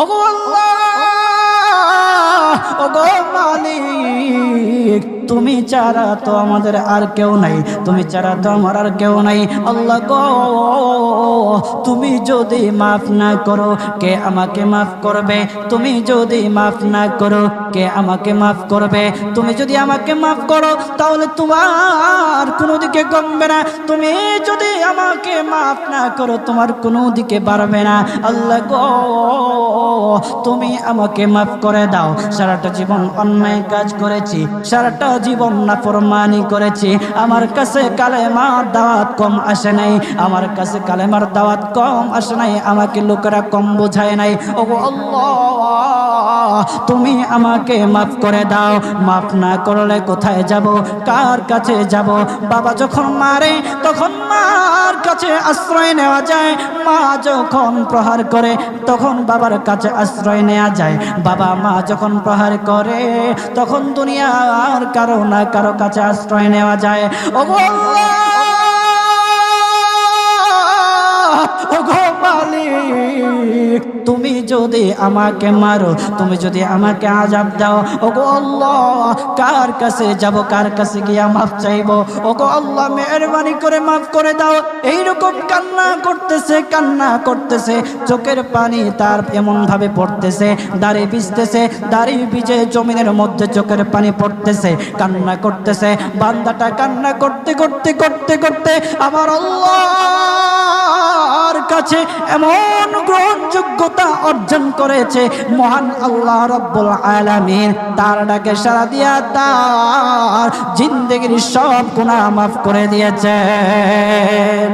ওগো আল্লাহ, ওগো মালিক, তুমি ছাড়া তো আমাদের আর কেউ নাই, তুমি ছাড়া তো আমার আর কেউ নাই। আল্লাহ গো, তুমি যদি মাফ না করো কে আমাকে মাফ করবে? তুমি যদি মাফ না করো কে আমাকে মাফ করবে? তুমি যদি আমাকে মাফ করো তাহলে তোমার কোনো দিকে কমবে না, তুমি যদি আমাকে মাফ না করো তোমার কোনো দিকে বাড়বে না। আল্লাহ গো, তুমি আমাকে মাফ করে দাও। সারাটা জীবন অন্যায় কাজ করেছি, সারাটা জীবন নাফরমানি করেছি, আমার কাছে কালেমার দাওয়াত কম আসে নাই, আমার কাছে কালেমার দাওয়াত কম আসে নাই, আমাকে লোকেরা কম বোঝায় নাই। ওগো আল্লাহ, তুমি আমাকে মাফ করে দাও। মাফ না করলে কোথায় যাব, কার কাছে যাব? বাবা যখন মারে তখন মার কাছে আশ্রয় নেওয়া যায়, মা যখন প্রহার করে তখন বাবার কাছে আশ্রয় নেওয়া যায়, বাবা মা যখন প্রহার করে তখন দুনিয়ার কারো না কারো কাছে আশ্রয় নেওয়া যায়। ওগো আল্লাহ, ওগো মালিক, তুমি যদি আমাকে মারো, তুমি যদি আমাকে আযাব দাও, ওগো আল্লাহ, কার কাছে যাব, কার কাছে গিয়া মাফ চাইবো? ওগো আল্লাহ, মেহেরবানি করে মাফ করে দাও। এইরকম কান্না করতেছে, কান্না করতেছে, চোখের পানি তার এমন ভাবে পড়তেছে, দাড়ি ভিজতেছে, দাড়ি ভিজে জমিনের মধ্যে চোখের পানি পড়তেছে, কান্না করতেছে। বান্দাটা কান্না করতে করতে করতে করতে আমার আল্লাহর কাছে এমন গ্রহণযোগ্যতা অর্জন করেছে, মহান আল্লাহ রব্বুল আলামিন তার ডাকে সাড়া দিয়া তার জিন্দেগির সব গুনাহ মাফ করে দিয়েছেন।